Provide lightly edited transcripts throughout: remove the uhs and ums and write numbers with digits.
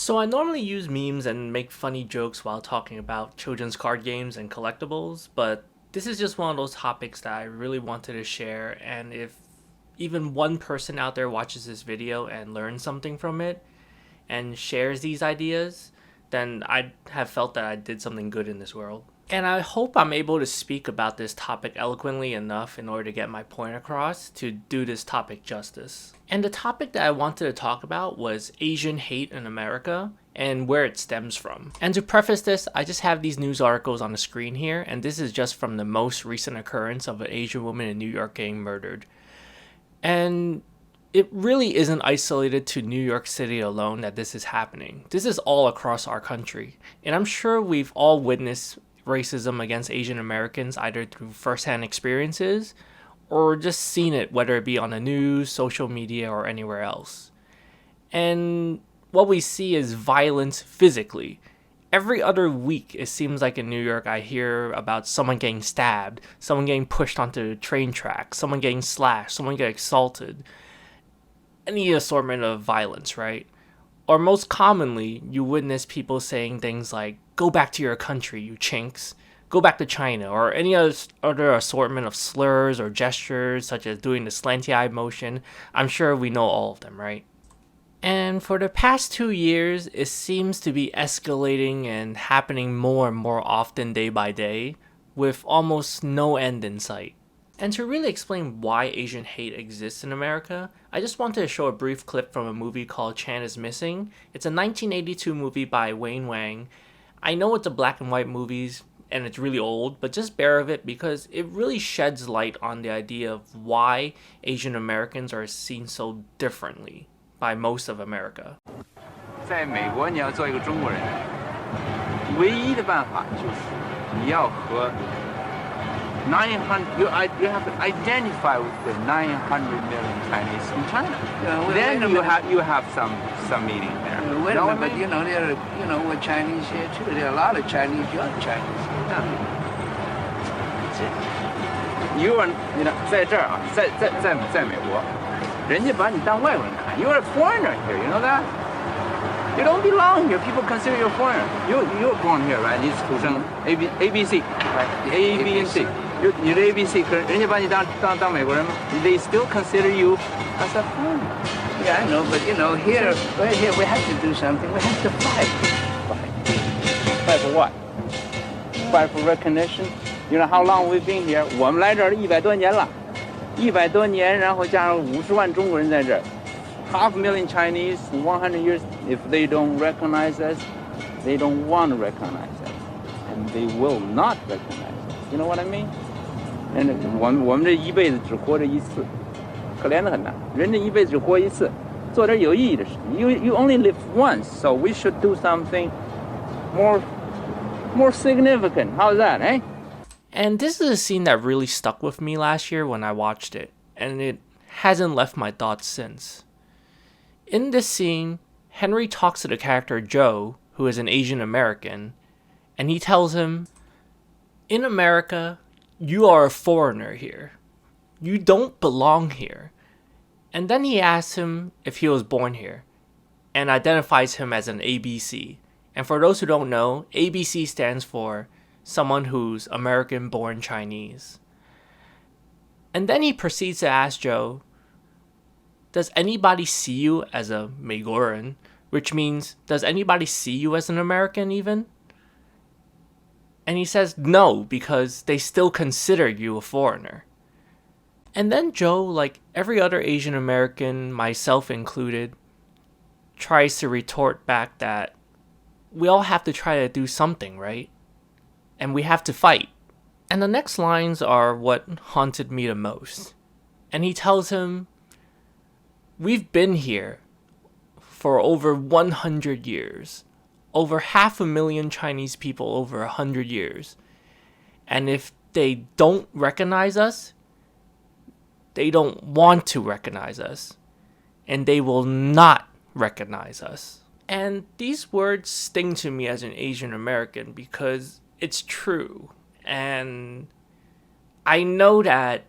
So I normally use memes and make funny jokes while talking about children's card games and collectibles, but this is just one of those topics that I really wanted to share, and if even one person out there watches this video and learns something from it and shares these ideas, then I'd have felt that I did something good in this world. And I hope I'm able to speak about this topic eloquently enough in order to get my point across to do this topic justice. And the topic that I wanted to talk about was Asian hate in America and where it stems from. And to preface this, I just have these news articles on the screen here, and this is just from the most recent occurrence of an Asian woman in New York getting murdered. And it really isn't isolated to New York City alone that this is happening. This is all across our country. And I'm sure we've all witnessed racism against Asian Americans either through firsthand experiences or just seen it, whether it be on the news, social media, or anywhere else. And what we see is violence physically. Every other week, it seems like in New York, I hear about someone getting stabbed, someone getting pushed onto the train track, someone getting slashed, someone getting assaulted. Any assortment of violence, right? Or most commonly, you witness people saying things like, "Go back to your country, you chinks. Go back to China," or any other assortment of slurs or gestures, such as doing the slanty eye motion. I'm sure we know all of them, right? And for the past 2 years, it seems to be escalating and happening more and more often day by day, with almost no end in sight. And to really explain why Asian hate exists in America, I just wanted to show a brief clip from a movie called Chan is Missing. It's a 1982 movie by Wayne Wang. I know it's a black and white movie and it's really old, but just bear with it because it really sheds light on the idea of why Asian Americans are seen so differently by most of America. 在美国，你要做一个中国人，唯一的办法就是你要和 900 you have to identify with the 900 million Chinese in China. Then you have some meaning there. Wait a minute, but there are we're Chinese here too. There are a lot of Chinese, young Chinese. You are 在这儿啊，在美国，人家把你当外国人看。You are a foreigner here. You know that? You don't belong here. People consider you a foreigner. You're born here, right? 你是土生 ABC, right? A B and C. 你的 ABC， 可是人家把你当美国人吗 ？They still consider you as a foreigner. Yeah, I know, but here, right here, we have to do something. We have to fight. Fight for what? Fight for recognition. You know how long we've been here? 我们来这儿100多年了，100多年，然后加上50万中国人在这儿。500,000 Chinese in 100 years, if they don't recognize us, they don't want to recognize us. And they will not recognize us. You know what I mean? And 我们这一辈子只活着一次，可怜得很呐。人这一辈子只活一次，做点有意义的事。You only live once, so we should do something more significant. How's that, eh? And this is a scene that really stuck with me last year when I watched it, and it hasn't left my thoughts since. In this scene, Henry talks to the character Joe, who is an Asian American, and he tells him, "In America, you are a foreigner here. You don't belong here." And then he asks him if he was born here, and identifies him as an ABC. And for those who don't know, ABC stands for someone who's American-born Chinese. And then he proceeds to ask Joe, "Does anybody see you as a 美国人?" Which means, does anybody see you as an American even? And he says no, because they still consider you a foreigner. And then Joe, like every other Asian American, myself included, tries to retort back that we all have to try to do something, right? And we have to fight. And the next lines are what haunted me the most. And he tells him, "We've been here for over 100 years. Over 500,000 Chinese people over 100 years. And if they don't recognize us, they don't want to recognize us. And they will not recognize us." And these words sting to me as an Asian American because it's true. And I know that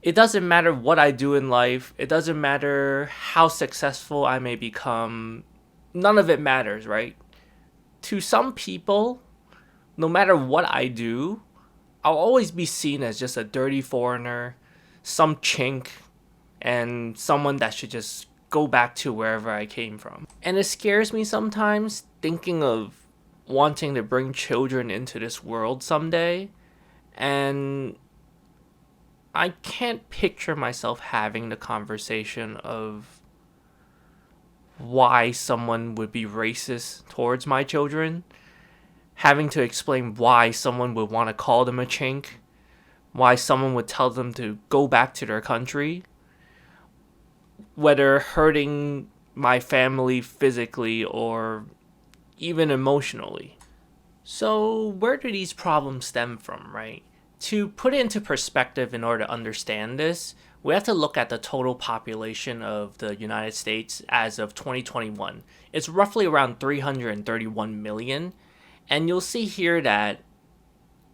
it doesn't matter what I do in life. It doesn't matter how successful I may become. none of it matters, right? To some people, no matter what I do, I'll always be seen as just a dirty foreigner, some chink, and someone that should just go back to wherever I came from. And it scares me sometimes thinking of wanting to bring children into this world someday, and I can't picture myself having the conversation of why someone would be racist towards my children, having to explain why someone would want to call them a chink, why someone would tell them to go back to their country, whether hurting my family physically or even emotionally. So where do these problems stem from, right? To put it into perspective in order to understand this, we have to look at the total population of the United States as of 2021. It's roughly around 331 million. And you'll see here that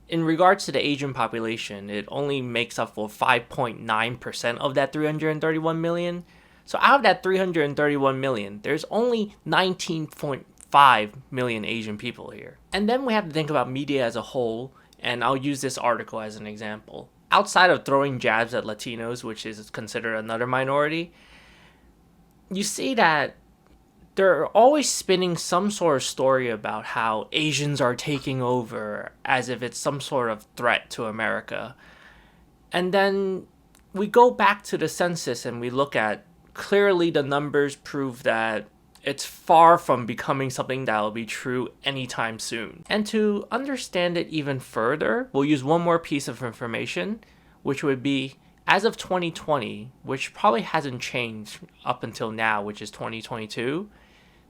in regards to the Asian population, it only makes up for 5.9% of that 331 million. So out of that 331 million, there's only 19.5 million Asian people here. And then we have to think about media as a whole, and I'll use this article as an example. Outside of throwing jabs at Latinos, which is considered another minority, you see that they're always spinning some sort of story about how Asians are taking over as if it's some sort of threat to America. And then we go back to the census and we look at clearly the numbers prove that it's far from becoming something that will be true anytime soon. And to understand it even further, we'll use one more piece of information, which would be as of 2020, which probably hasn't changed up until now, which is 2022,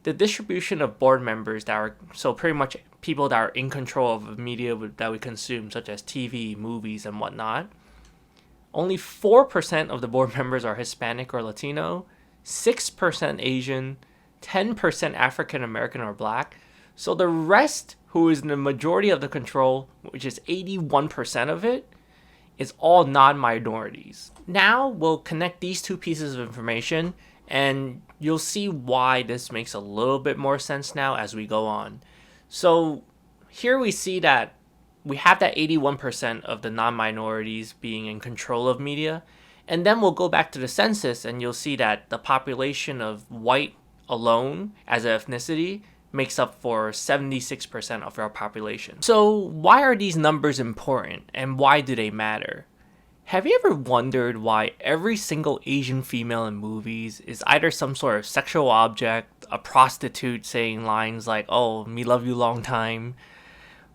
the distribution of board members that are, so pretty much people that are in control of media that we consume, such as TV, movies, and whatnot, only 4% of the board members are Hispanic or Latino, 6% Asian, 10% African American or Black. So the rest, who is the majority of the control, which is 81% of it, is all non-minorities. Now we'll connect these two pieces of information and you'll see why this makes a little bit more sense now as we go on. So here we see that we have that 81% of the non-minorities being in control of media. And then we'll go back to the census and you'll see that the population of white alone as an ethnicity makes up for 76% of our population. So why are these numbers important and why do they matter? Have you ever wondered why every single Asian female in movies is either some sort of sexual object, a prostitute saying lines like, "Oh, me love you long time"?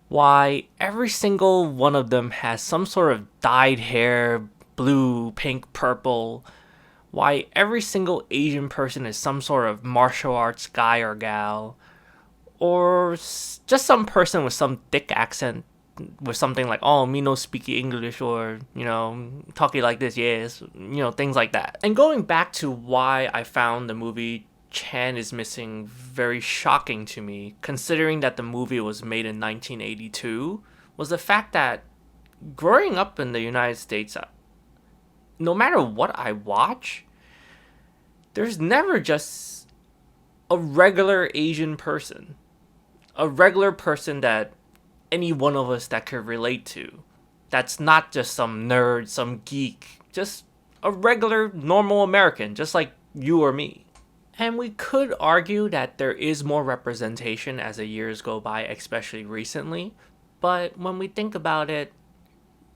Why every single one of them has some sort of dyed hair, blue, pink, purple? Why every single Asian person is some sort of martial arts guy or gal? Or just some person with some thick accent with something like, "Oh, me no speak English," or, talking like this, yes, things like that. And going back to why I found the movie Chan is Missing very shocking to me, considering that the movie was made in 1982, was the fact that growing up in the United States, no matter what I watch, there's never just a regular Asian person. A regular person that any one of us that could relate to. That's not just some nerd, some geek, just a regular, normal American, just like you or me. And we could argue that there is more representation as the years go by, especially recently. But when we think about it,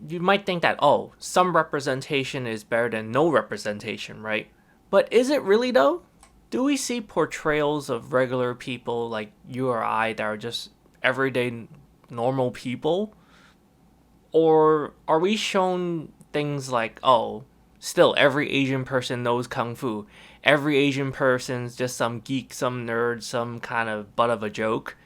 you might think that, oh, some representation is better than no representation, right? But is it really though? Do we see portrayals of regular people like you or I that are just everyday normal people? Or are we shown things like, oh, still every Asian person knows Kung Fu. Every Asian person's just some geek, some nerd, some kind of butt of a joke.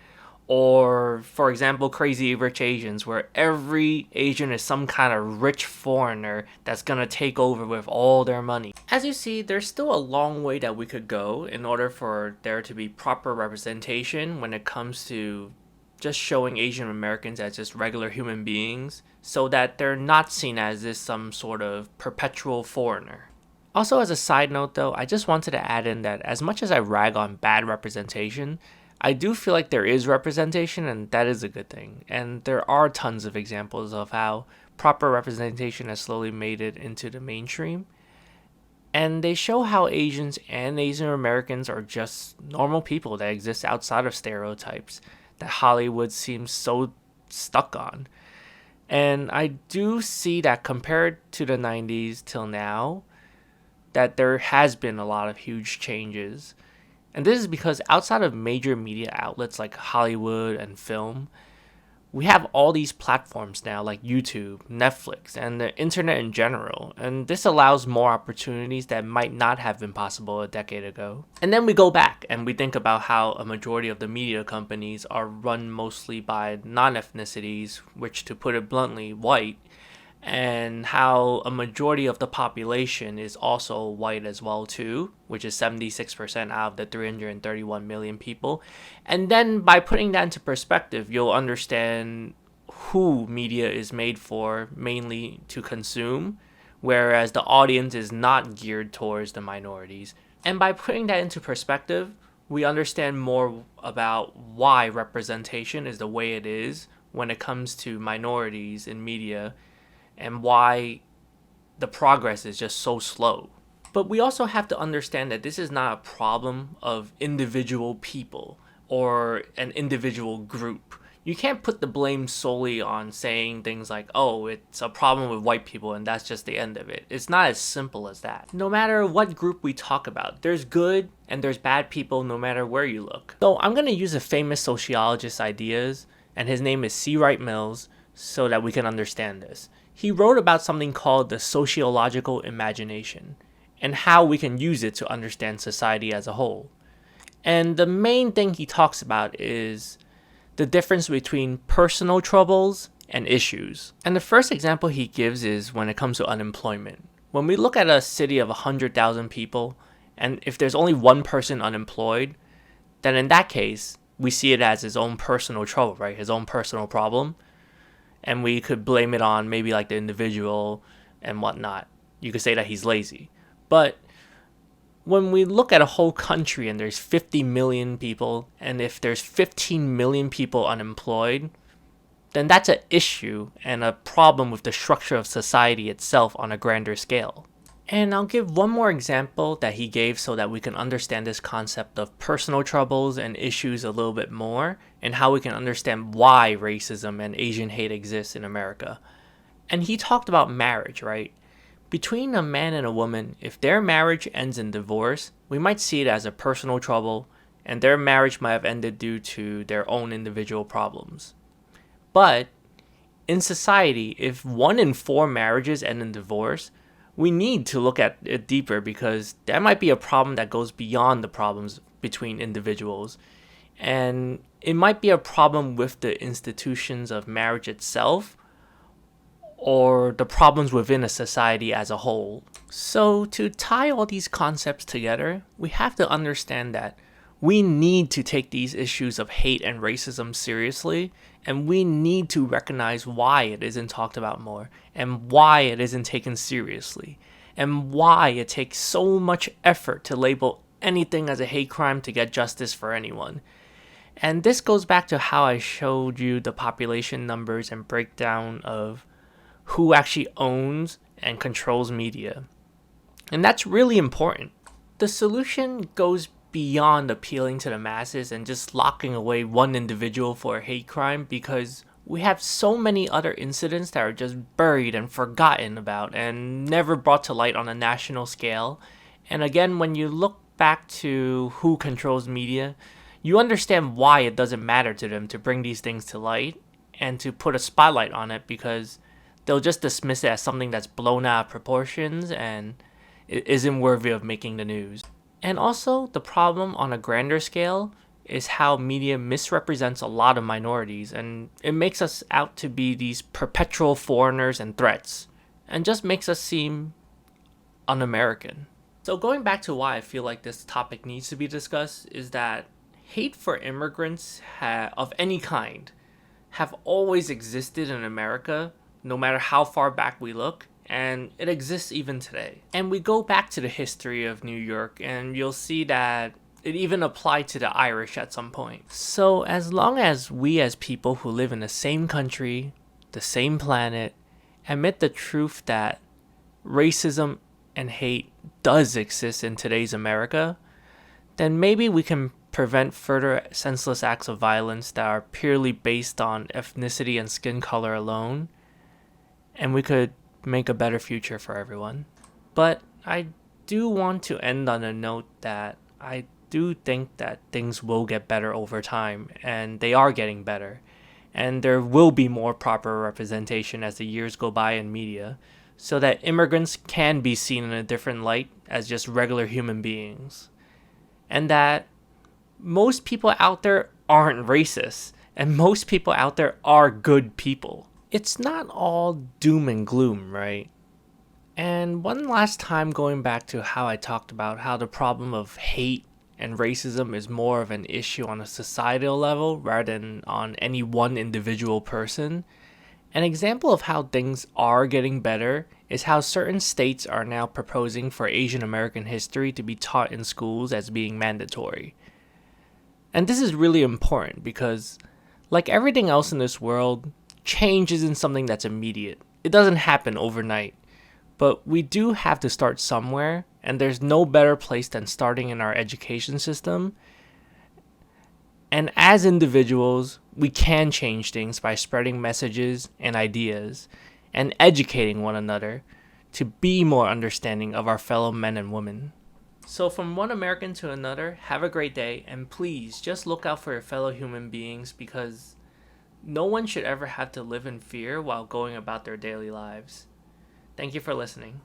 Or, for example, Crazy Rich Asians, where every Asian is some kind of rich foreigner that's gonna take over with all their money. As you see, there's still a long way that we could go in order for there to be proper representation when it comes to just showing Asian Americans as just regular human beings, so that they're not seen as this some sort of perpetual foreigner. Also, as a side note though, I just wanted to add in that as much as I rag on bad representation, I do feel like there is representation, and that is a good thing. And there are tons of examples of how proper representation has slowly made it into the mainstream. And they show how Asians and Asian Americans are just normal people that exist outside of stereotypes that Hollywood seems so stuck on. And I do see that compared to the 90s till now, that there has been a lot of huge changes. And this is because outside of major media outlets like Hollywood and film, we have all these platforms now like YouTube, Netflix, and the internet in general. And this allows more opportunities that might not have been possible a decade ago. And then we go back and we think about how a majority of the media companies are run mostly by non-ethnicities, which, to put it bluntly, white, and how a majority of the population is also white as well too, which is 76% out of the 331 million people. And then by putting that into perspective, you'll understand who media is made for, mainly to consume, whereas the audience is not geared towards the minorities. And by putting that into perspective, we understand more about why representation is the way it is when it comes to minorities in media, and why the progress is just so slow. But we also have to understand that this is not a problem of individual people or an individual group. You can't put the blame solely on saying things like, oh, it's a problem with white people and that's just the end of it. It's not as simple as that. No matter what group we talk about, there's good and there's bad people no matter where you look. So I'm going to use a famous sociologist's ideas, and his name is C. Wright Mills, so that we can understand this. He wrote about something called the sociological imagination and how we can use it to understand society as a whole. And the main thing he talks about is the difference between personal troubles and issues. And the first example he gives is when it comes to unemployment. When we look at a city of 100,000 people, and if there's only one person unemployed, then in that case, we see it as his own personal trouble, right? His own personal problem. And we could blame it on maybe like the individual and whatnot. You could say that he's lazy. But when we look at a whole country and there's 50 million people, and if there's 15 million people unemployed, then that's an issue and a problem with the structure of society itself on a grander scale. And I'll give one more example that he gave so that we can understand this concept of personal troubles and issues a little bit more, and how we can understand why racism and Asian hate exists in America. And he talked about marriage, right? Between a man and a woman, if their marriage ends in divorce, we might see it as a personal trouble, and their marriage might have ended due to their own individual problems. But in society, if 1 in 4 marriages end in divorce, we need to look at it deeper, because that might be a problem that goes beyond the problems between individuals. And it might be a problem with the institutions of marriage itself, or the problems within a society as a whole. So to tie all these concepts together, we have to understand that we need to take these issues of hate and racism seriously, and we need to recognize why it isn't talked about more, and why it isn't taken seriously, and why it takes so much effort to label anything as a hate crime to get justice for anyone. And this goes back to how I showed you the population numbers and breakdown of who actually owns and controls media. And that's really important. The solution goes beyond appealing to the masses and just locking away one individual for a hate crime, because we have so many other incidents that are just buried and forgotten about and never brought to light on a national scale. And again, when you look back to who controls media, you understand why it doesn't matter to them to bring these things to light and to put a spotlight on it, because they'll just dismiss it as something that's blown out of proportions and it isn't worthy of making the news. And also, the problem on a grander scale is how media misrepresents a lot of minorities, and it makes us out to be these perpetual foreigners and threats, and just makes us seem un-American. So going back to why I feel like this topic needs to be discussed is that hate for immigrants of any kind have always existed in America, no matter how far back we look, and it exists even today. And we go back to the history of New York, and you'll see that it even applied to the Irish at some point. So as long as we as people who live in the same country, the same planet, admit the truth that racism and hate does exist in today's America, then maybe we can prevent further senseless acts of violence that are purely based on ethnicity and skin color alone, and we could make a better future for everyone. But I do want to end on a note that I do think that things will get better over time, and they are getting better. And there will be more proper representation as the years go by in media, so that immigrants can be seen in a different light as just regular human beings. And that most people out there aren't racist, and most people out there are good people. It's not all doom and gloom, right? And one last time, going back to how I talked about how the problem of hate and racism is more of an issue on a societal level rather than on any one individual person. An example of how things are getting better is how certain states are now proposing for Asian American history to be taught in schools as being mandatory. And this is really important because, like everything else in this world, change isn't something that's immediate. It doesn't happen overnight. But we do have to start somewhere, and there's no better place than starting in our education system. And as individuals, we can change things by spreading messages and ideas and educating one another to be more understanding of our fellow men and women. So from one American to another, have a great day, and please just look out for your fellow human beings, because no one should ever have to live in fear while going about their daily lives. Thank you for listening.